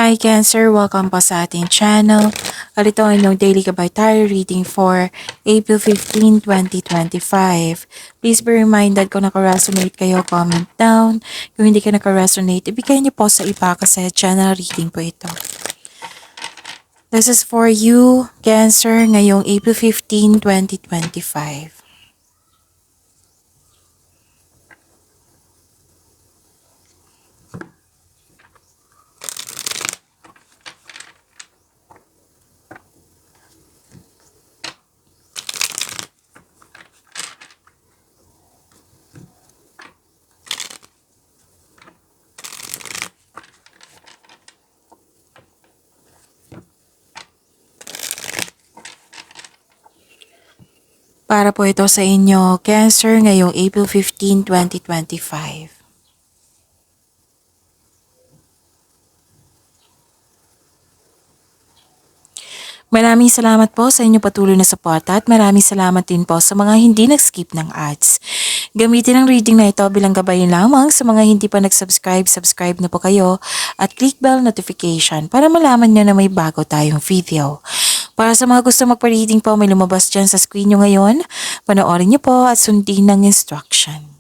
Hi Cancer! Welcome po sa ating channel. At ito ang inyong daily gabay tarot reading for April 15, 2025. Please be reminded kung naka-resonate kayo, comment down. Kung hindi ka naka-resonate, ibigay niyo po sa iba kasi channel reading po ito. This is for you, Cancer, ngayong April 15, 2025. Para po ito sa inyo, Cancer, ngayong April 15, 2025. Maraming salamat po sa inyong patuloy na suporta at maraming salamat din po sa mga hindi nag-skip ng ads. Gamitin ang reading na ito bilang gabay lamang sa mga hindi pa nag-subscribe, subscribe na po kayo at click bell notification para malaman nyo na may bago tayong video. Para sa mga gusto magpa-reading po, may lumabas dyan sa screen nyo ngayon. Panoorin nyo po at sundin ng instruction.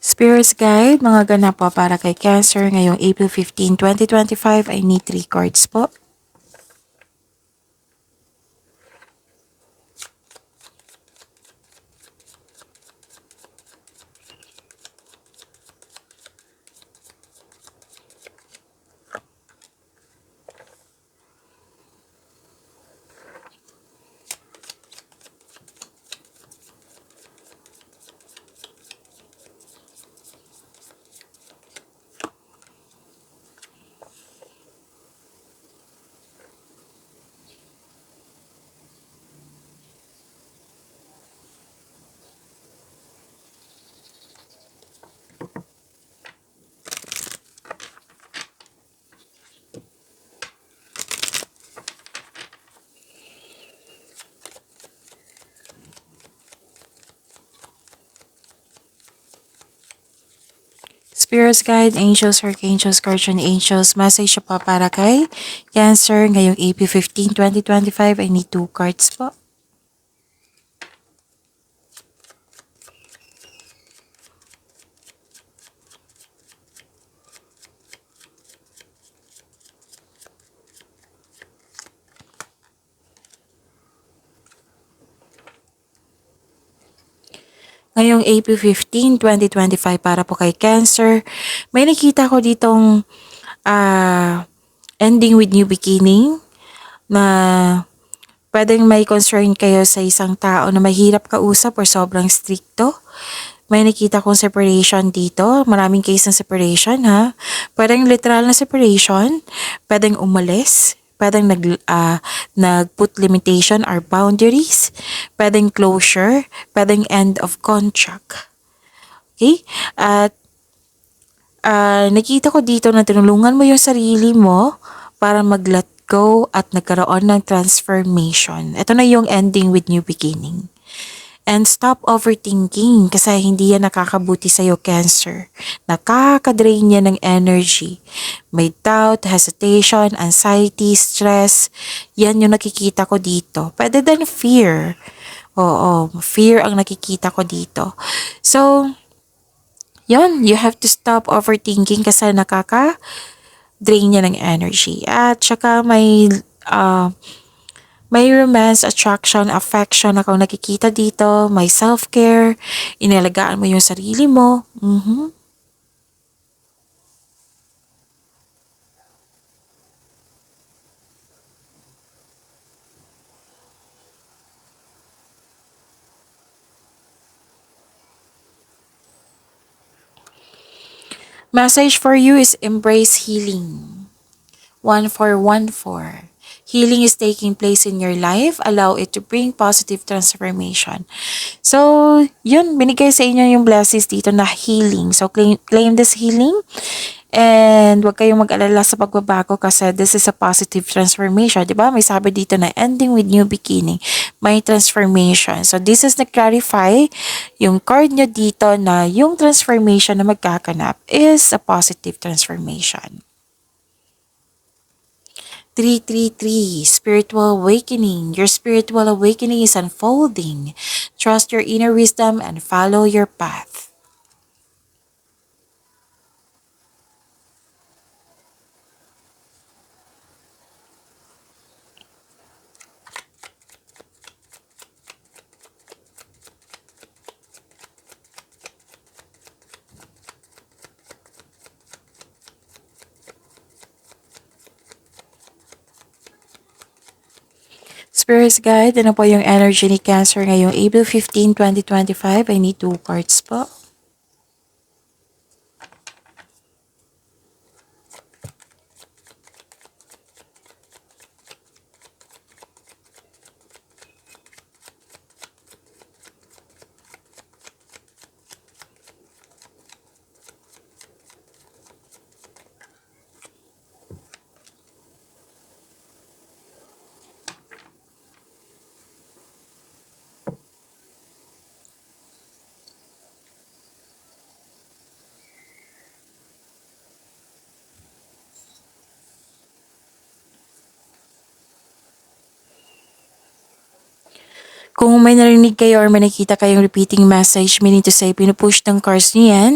Spirits Guide, mga ganap po para kay Cancer ngayong April 15, 2025. I need 3 cards po. Spirits Guide, Angels, Archangels, Guardian Angels, message po para kay Cancer ngayong April 15, 2025. I need 2 cards po. Ngayong April 15, 2025 para po kay Cancer. May nakita ko ditong ending with new beginning na pwedeng may concern kayo sa isang tao na mahirap kausap or sobrang stricto. May nakita kong separation dito. Maraming case ng separation ha. Pwedeng literal na separation. Pwedeng umalis. Pwedeng nag-put limitation or boundaries. Pwedeng closure. Pwedeng end of contract. Okay? At nakita ko dito na tinulungan mo yung sarili mo para mag-let go at nagkaroon ng transformation. Ito na yung ending with new beginning. And stop overthinking kasi hindi yan nakakabuti sa'yo, Cancer. Nakakadrain yan ng energy. May doubt, hesitation, anxiety, stress. Yan yung nakikita ko dito. Pwede din fear. Oo, fear ang nakikita ko dito. So, yun, you have to stop overthinking kasi nakaka-drain niya ng energy. At saka may romance, attraction, affection akong nakikita dito. May self-care. Inalagaan mo yung sarili mo. Message for you is embrace healing. 1414. Healing is taking place in your life. Allow it to bring positive transformation. So, yun, binigay sa inyo yung blessings dito na healing. So, claim this healing And huwag kayong mag-alala sa pagbabago kasi this is a positive transformation. Di ba? May sabi dito na ending with new beginning. May transformation. So this is na-clarify yung card nyo dito na yung transformation na magkakanap is a positive transformation. 333, spiritual awakening. Your spiritual awakening is unfolding. Trust your inner wisdom and follow your path. Spirits Guide, ano po yung energy ni Cancer ngayong April 15, 2025? I need 2 cards po. Kung may narinig kayo or may nakita kayong repeating message, meaning to say, pinupush ng cards niyo yan.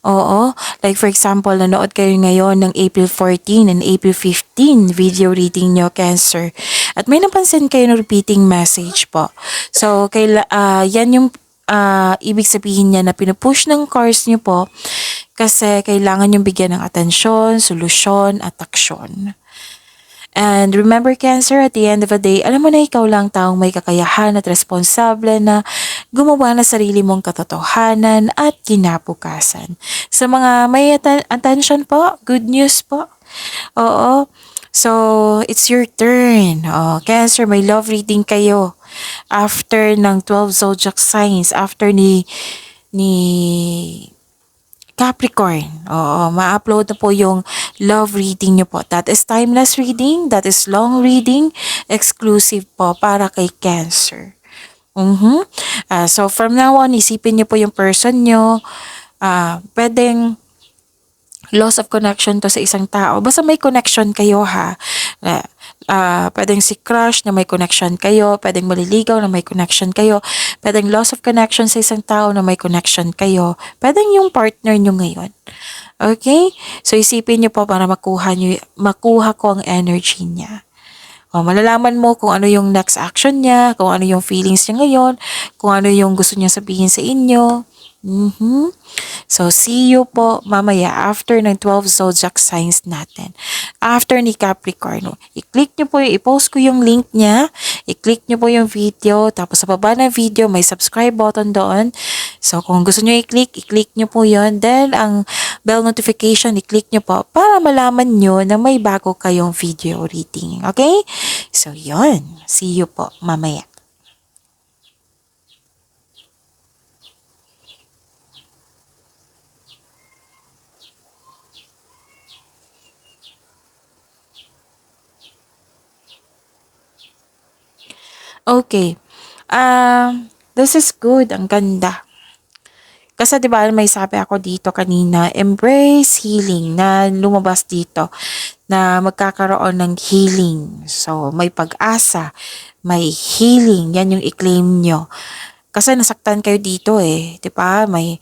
Oo. Like for example, nanood kayo ngayon ng April 14 and April 15 video reading nyo, Cancer. At may napansin kayo ng repeating message po. So, yan yung ibig sabihin niya na pinupush ng cards niyo po kasi kailangan yung bigyan ng atensyon, solusyon, at aksyon. And remember, Cancer, at the end of the day, alam mo na ikaw lang taong may kakayahan at responsable na gumawa na sarili mong katotohanan at kinabukasan. Sa mga may attention po, good news po. Oo. So, it's your turn. Oh, Cancer, may love reading kayo. After ng 12 zodiac signs, after ni Capricorn. Oo, ma-upload na po yung love reading nyo po. That is timeless reading, that is long reading, exclusive po para kay Cancer. So from now on, isipin nyo po yung person nyo. Pwedeng loss of connection to sa isang tao. Basta may connection kayo ha. Pwedeng si crush na may connection kayo, pwedeng maliligaw na may connection kayo, pwedeng loss of connection sa isang tao na may connection kayo, pwedeng yung partner nyo ngayon. Okay? So isipin nyo po para makuha ko ang energy niya. Malalaman mo kung ano yung next action niya, kung ano yung feelings niya ngayon, kung ano yung gusto niya sabihin sa inyo. So, see you po mamaya after ng 12 zodiac signs natin. After ni Capricorn, i-click nyo po, i-post ko yung link niya, i-click nyo po yung video, tapos sa baba ng video, may subscribe button doon. So, kung gusto nyo i-click nyo po yun. Then, ang bell notification, i-click nyo po para malaman nyo na may bago kayong video reading. Okay? So, yun. See you po mamaya. Okay. This is good. Ang ganda. Kasi 'di ba may sabi ako dito kanina, embrace healing na lumabas dito na magkakaroon ng healing. So, may pag-asa, may healing. Yan yung i-claim nyo. Kasi nasaktan kayo dito eh, 'di ba? May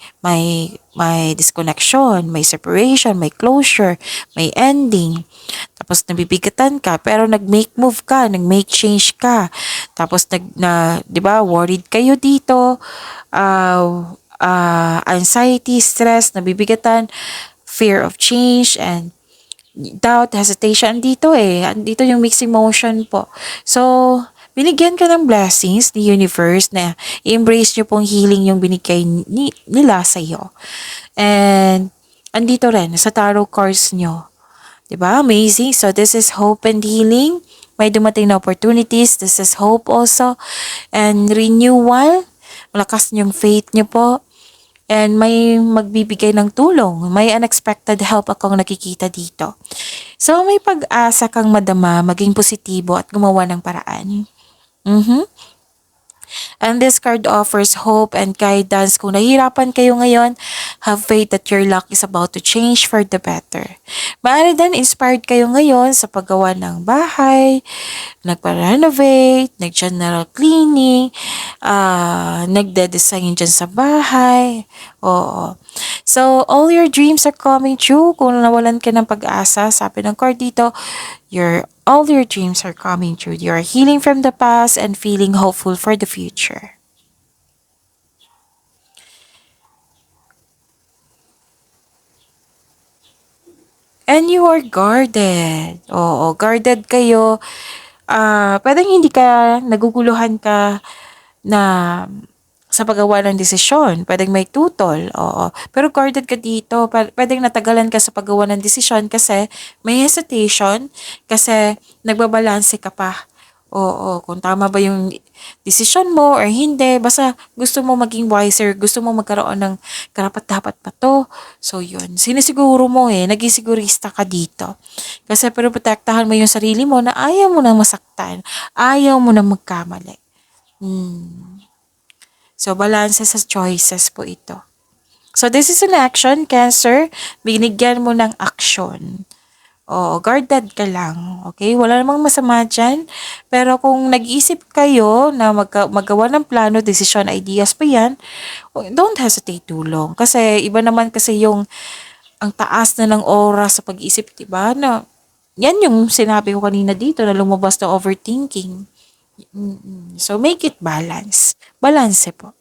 disconnection, may separation, may closure, may ending. Tapos nabibigatan ka pero nag-make move ka, nag-make change ka. Tapos 'di ba, worried kayo dito. Anxiety, stress, nabibigatan, fear of change and doubt, hesitation dito eh. Dito yung mixed emotion po. So, binigyan ka ng blessings ni universe na i-embrace nyo pong healing yung binigay nila sa iyo. And, andito rin sa tarot cards nyo. Diba? Amazing. So, this is hope and healing. May dumating na opportunities. This is hope also. And renewal. Malakas yung faith nyo po. and may magbibigay ng tulong. May unexpected help akong nakikita dito. So, may pag-asa kang madama, maging positibo at gumawa ng paraan. Mhm. And this card offers hope and guidance. Kung nahihirapan kayo ngayon, have faith that your luck is about to change for the better. Maaari din inspired kayo ngayon sa paggawa ng bahay, nagpa-renovate, nag-general cleaning, nagde-design dyan sa bahay. Oo. So, all your dreams are coming true. Kung nawalan ka ng pag-asa, sabi ng card dito, all your dreams are coming true. You are healing from the past and feeling hopeful for the future. And you are guarded. Oo, guarded kayo. Pwedeng hindi ka, naguguluhan ka na sa paggawa ng desisyon. Pwedeng may tutol, oo. Pero guarded ka dito. Pwedeng natagalan ka sa paggawa ng desisyon kasi may hesitation, kasi nagbabalanse ka pa. Oo, kung tama ba yung desisyon mo or hindi. Basta gusto mo maging wiser, gusto mo magkaroon ng karapat-dapat pa to. So, yun. Sinisiguro mo naging sigurista ka dito. Kasi pero protektahan mo yung sarili mo na ayaw mo na masaktan. Ayaw mo na magkamali. So, balanse sa choices po ito. So, this is an action, Cancer. Binigyan mo ng action. Oo, guarded ka lang. Okay? Wala namang masama dyan. Pero kung nag-iisip kayo na magawa ng plano, decision, ideas pa yan, don't hesitate too long. Kasi iba naman kasi yung ang taas na ng oras sa pag-isip, diba? Na, yan yung sinabi ko kanina dito na lumabas na overthinking. So, make it balance. Balance po.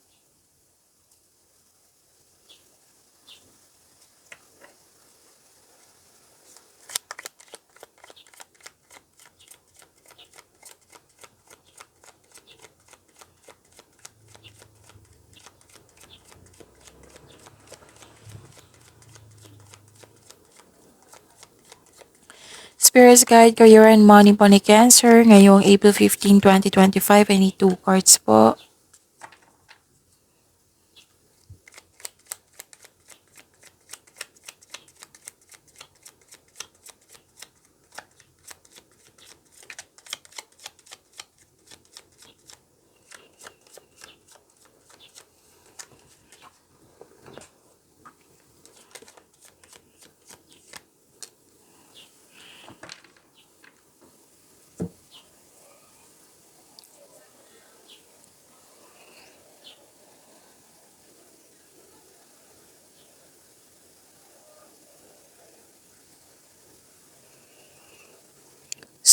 Spirits Guide, Career and Money po ni Cancer ngayong April 15, 2025. I need 2 cards po.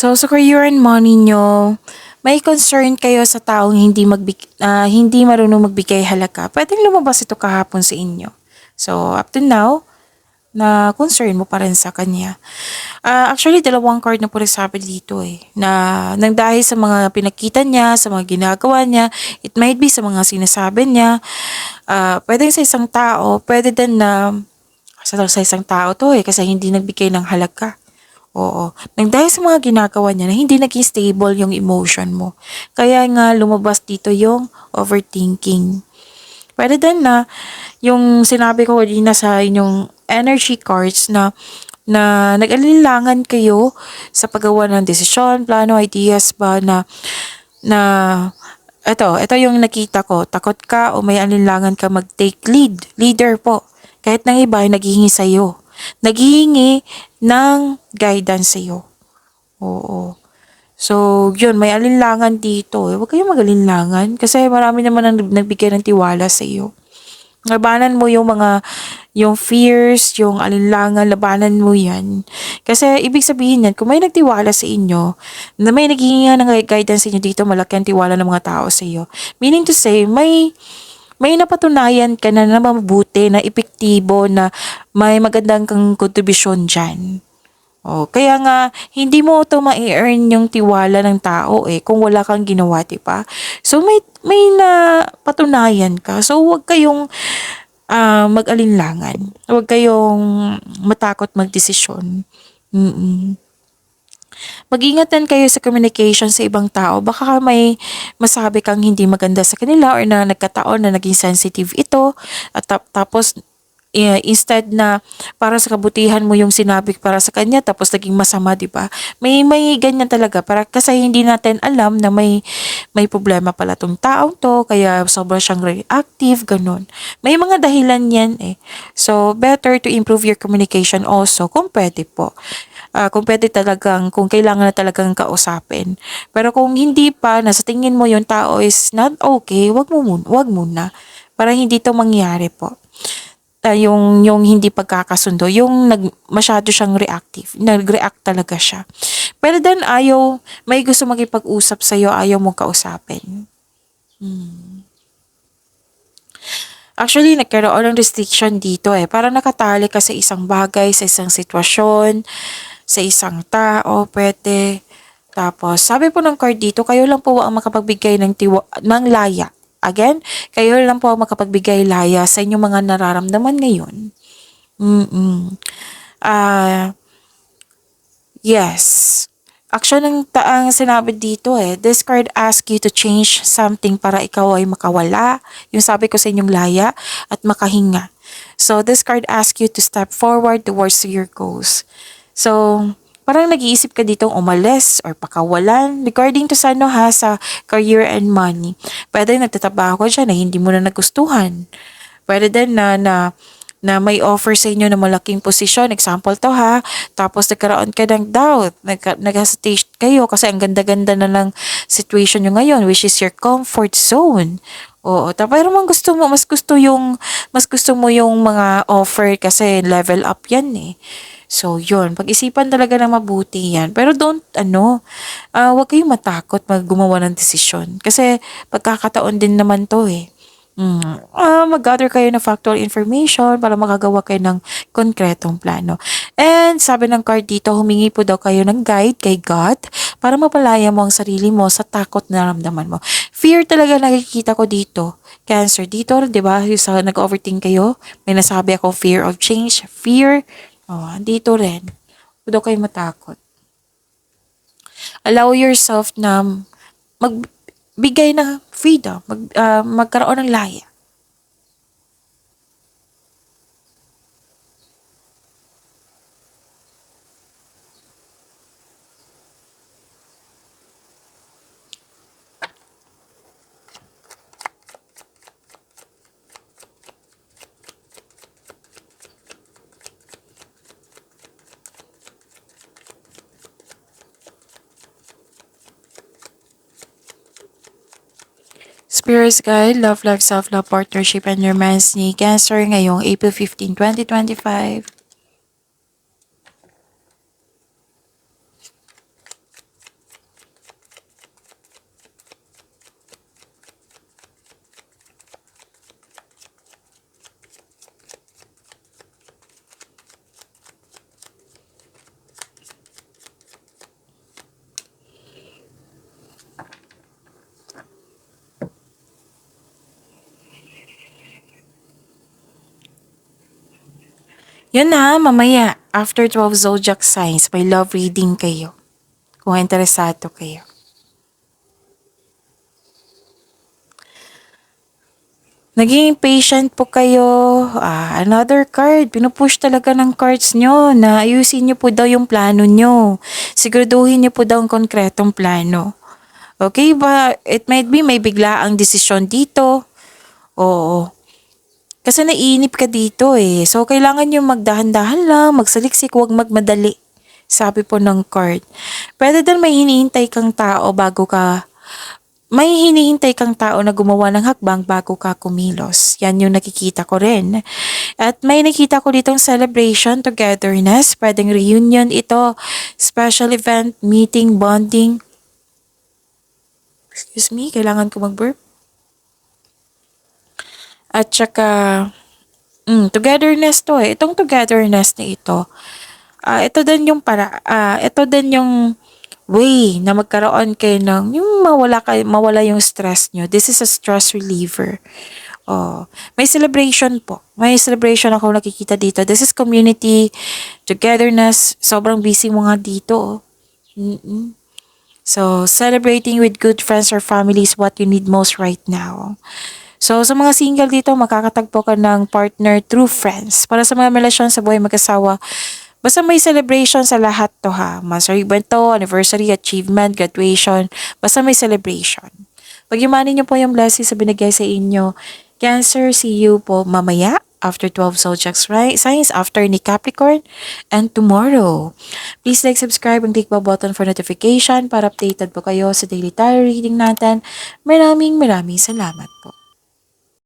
So, sa career and money nyo, may concern kayo sa taong hindi marunong magbigay halaga. Pwedeng lumabas ito kahapon sa inyo. So, up to now, na concern mo pa rin sa kanya. Actually, 2 card na po nagsabi dito na nang dahil sa mga pinakita niya, sa mga ginagawa niya, it might be sa mga sinasabi niya, pwedeng sa isang tao, pwede din na sa isang tao to kasi hindi nagbigay ng halaga. Oo. Nang dahil sa mga ginagawa niya na hindi naging stable yung emotion mo. Kaya nga lumabas dito yung overthinking. Pwede din na yung sinabi ko kanina sa inyong energy cards na nag-alinlangan kayo sa paggawa ng desisyon, plano, ideas ba na ito yung nakita ko. Takot ka o may alinlangan ka mag-take leader po. Kahit ng iba ay naghihingi sa'yo. Naghihingi ng guidance sa'yo. Oo. So, yun, may alinlangan dito. Huwag kayong mag-alinlangan kasi marami naman ang nagbigay ng tiwala sa iyo. Labanan mo yung fears, yung alinlangan, labanan mo yan. Kasi, ibig sabihin yan, kung may nagtiwala sa inyo, na may naghihingi ng guidance sa inyo dito, malaki ang tiwala ng mga tao sa iyo. Meaning to say, may napatunayan ka na mabuti, na epektibo, na may magandang kang kontribusyon dyan. Kaya nga, hindi mo ito ma-earn yung tiwala ng tao kung wala kang ginawa, diba? So, may napatunayan ka. So, huwag kayong mag-alinlangan. Huwag kayong matakot magdesisyon. Mag-ingat din kayo sa communication sa ibang tao. Baka may masabi kang hindi maganda sa kanila or na nagkataon na naging sensitive ito at tapos instead na para sa kabutihan mo yung sinabi para sa kanya tapos naging masama, 'di ba? May ganyan talaga para kasi hindi natin alam na may problema pala tong taong to kaya sobra siyang reactive ganun. May mga dahilan 'yan eh. So better to improve your communication also kung pwede po. Kung pwede talagang, kung kailangan na talagang kausapin. Pero kung hindi pa, nasa tingin mo yung tao is not okay, wag muna. Para hindi to mangyari po. Yung hindi pagkakasundo, yung masyado siyang reactive, nag-react talaga siya. Pero then may gusto makipag-usap sa'yo, ayaw mong kausapin. Actually, nagkaroon ng restriction dito eh. Parang nakatali ka sa isang bagay, sa isang sitwasyon, sa isang tao, pwede. Tapos, sabi po ng card dito, kayo lang po ang makapagbigay ng laya. Again, kayo lang po ang makapagbigay laya sa inyong mga nararamdaman ngayon. Ah, yes. Action ng taang sinabi dito eh, this card asks you to change something para ikaw ay makawala, yung sabi ko sa inyong laya, at makahinga. So, this card asks you to step forward towards your goals. So, parang nag-iisip ka ditong umalis or pakawalan regarding to sa ano ha, sa career and money. Pwede nagtatrabaho ka dyan na hindi mo na nagustuhan. Pwede din na may offer sa inyo na malaking posisyon. Example to ha. Tapos nagkaroon ka ng doubt. Nag-hesitate kayo kasi ang ganda-ganda na ng situation nyo ngayon which is your comfort zone. Oo. Pero mas gusto mo yung mga offer kasi level up yan eh. So, yun. Pag-isipan talaga na mabuti yan. Pero huwag kayong matakot gumawa ng desisyon. Kasi pagkakataon din naman to eh. Mag-gather kayo ng factual information para makagawa kayo ng konkretong plano. And sabi ng card dito, humingi po daw kayo ng guide kay God para mapalaya mo ang sarili mo sa takot na naramdaman mo. Fear talaga nakikita ko dito. Cancer dito, di ba? Yung sa nag-overthink kayo, may nasabi ako fear of change, fear. Dito rin. Huwag daw kayo matakot. Allow yourself na magbigay ng freedom, magkaroon ng laya. Spirits Guide, Love Life, Self-Love, Partnership, and Romance ni Cancer ngayong April 15, 2025. Yun na, mamaya, after 12 zodiac signs, may love reading kayo. Kung interesado kayo. Naging patient po kayo. Another card. Pinupush talaga ng cards nyo na ayusin nyo po daw yung plano nyo. Siguraduhin nyo po daw ang konkretong plano. Okay ba? It might be may biglaang desisyon dito. Oo. Kasi naiinip ka dito eh. So, kailangan yung magdahan-dahan lang, magsaliksik, huwag magmadali. Sabi po ng card. Pwede din may hinihintay kang tao na gumawa ng hakbang bago ka kumilos. Yan yung nakikita ko rin. At may nakita ko ditong celebration, togetherness, pwedeng reunion ito, special event, meeting, bonding. Excuse me, kailangan ko mag-burp. At saka, togetherness to eh. Itong togetherness na ito, ito din yung way na magkaroon kayo ng, yung mawala yung stress nyo. This is a stress reliever. May celebration po. May celebration ako nakikita dito. This is community, togetherness. Sobrang busy mo nga dito. Mm-mm. So, celebrating with good friends or family is what you need most right now. So, sa mga single dito, makakatagpo ka ng partner through friends. Para sa mga relasyon sa buhay mag-asawa, basta may celebration sa lahat to ha. Master to, anniversary, achievement, graduation, basta may celebration. Pag-imanin niyo po yung blessings sa binigay sa inyo. Cancer, see you po mamaya after 12 zodiac signs after ni Capricorn and tomorrow. Please like, subscribe, and click the button for notification para updated po kayo sa daily tarot reading natin. Maraming salamat po.